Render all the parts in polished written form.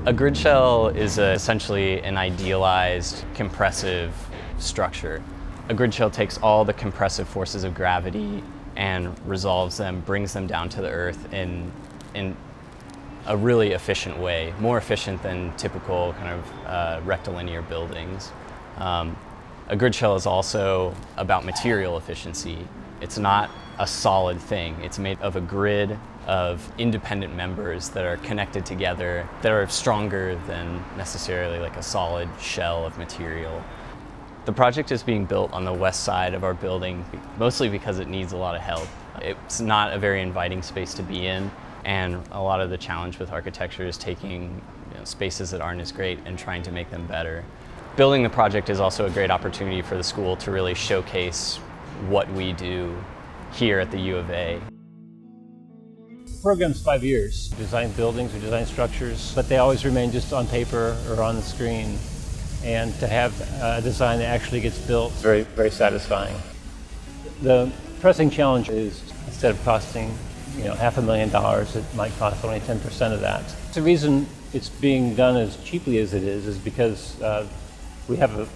A grid shell is essentially an idealized compressive structure. A grid shell takes all the compressive forces of gravity and resolves them, brings them down to the earth in a really efficient way, more efficient than typical kind of rectilinear buildings. A grid shell is also about material efficiency. It's not a solid thing. It's made of a grid of independent members that are connected together, that are stronger than necessarily like a solid shell of material. The project is being built on the west side of our building, mostly because it needs a lot of help. It's not a very inviting space to be in, and a lot of the challenge with architecture is taking spaces that aren't as great and trying to make them better. Building the project is also a great opportunity for the school to really showcase what we do here at the U of A. The program's 5 years. We design buildings, we design structures, but they always remain just on paper or on the screen. And to have a design that actually gets built is very, very satisfying. The pressing challenge is, instead of costing $500,000, it might cost only 10% of that. The reason it's being done as cheaply as it is because we have a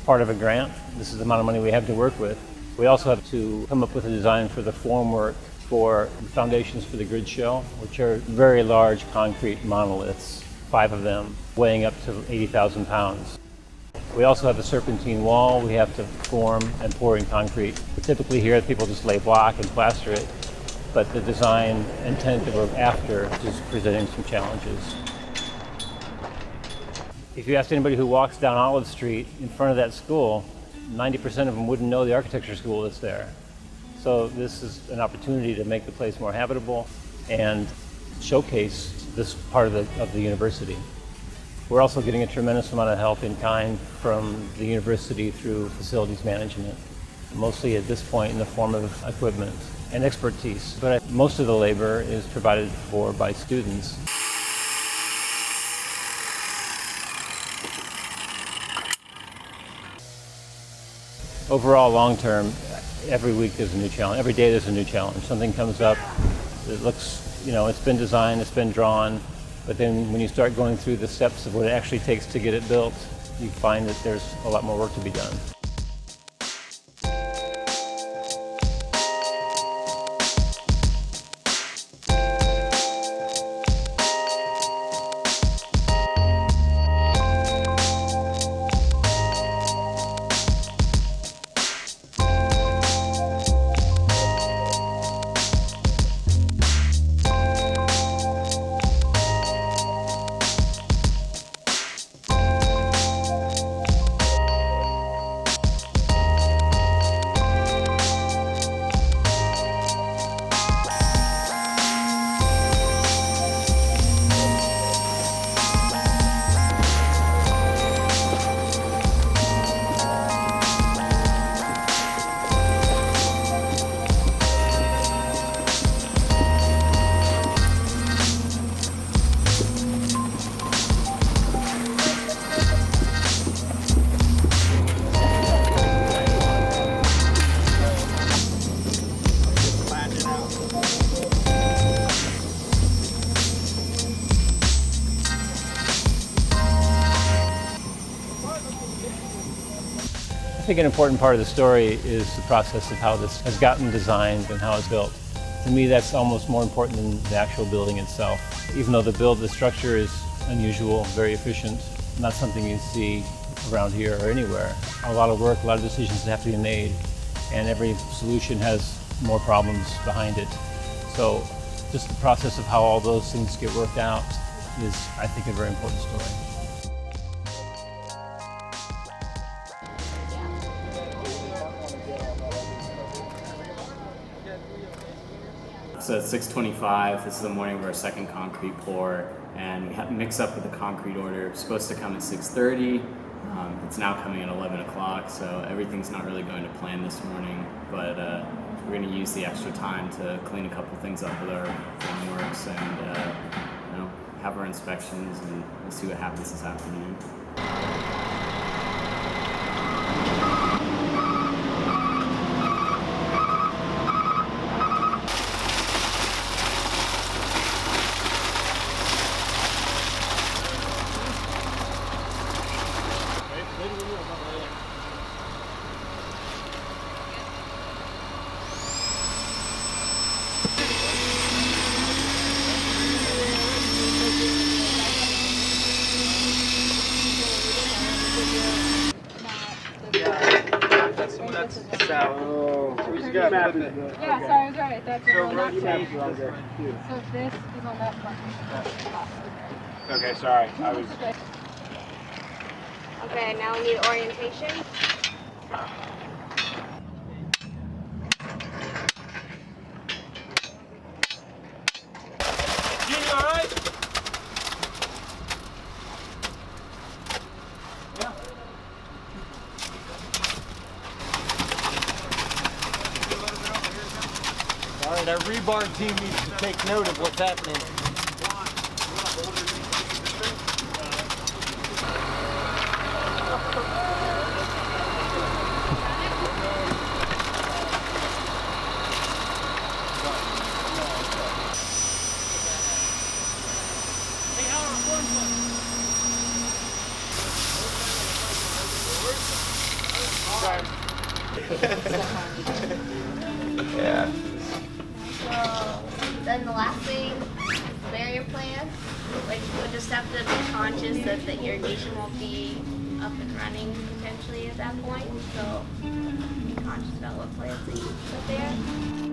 part of a grant. This is the amount of money we have to work with. We also have to come up with a design for the formwork for the foundations for the grid shell, which are very large concrete monoliths, 5 of them, weighing up to 80,000 pounds. We also have a serpentine wall we have to form and pour in concrete. Typically here, people just lay block and plaster it, but the design intent that we're after is presenting some challenges. If you asked anybody who walks down Olive Street in front of that school, 90% of them wouldn't know the architecture school that's there. So this is an opportunity to make the place more habitable and showcase this part of the university. We're also getting a tremendous amount of help in kind from the university through facilities management, mostly at this point in the form of equipment and expertise. But most of the labor is provided for by students. Overall, long term, every week there's a new challenge. Every day there's a new challenge. Something comes up that looks, it's been designed, it's been drawn, but then when you start going through the steps of what it actually takes to get it built, you find that there's a lot more work to be done. I think an important part of the story is the process of how this has gotten designed and how it's built. To me, that's almost more important than the actual building itself. Even though the structure is unusual, very efficient, not something you see around here or anywhere. A lot of work, a lot of decisions that have to be made, and every solution has more problems behind it. So just the process of how all those things get worked out is, I think, a very important story. So it's 6:25, this is the morning of our second concrete pour, and we have to mix up with the concrete order. It's supposed to come at 6:30, it's now coming at 11 o'clock, so everything's not really going to plan this morning, but we're going to use the extra time to clean a couple things up with our frameworks and have our inspections, and we'll see what happens this afternoon. map is the... Yeah, so I was right. That's the one road that maps are on there, too. So this is on that front. Okay, sorry. I was... Okay, now we need orientation. You alright? Yeah. All right, our rebar team needs to take note of what's happening. Yeah. So then the last thing, barrier plan. Like you just have to be conscious that the irrigation won't be up and running potentially at that point. So be conscious about what plants that you put there.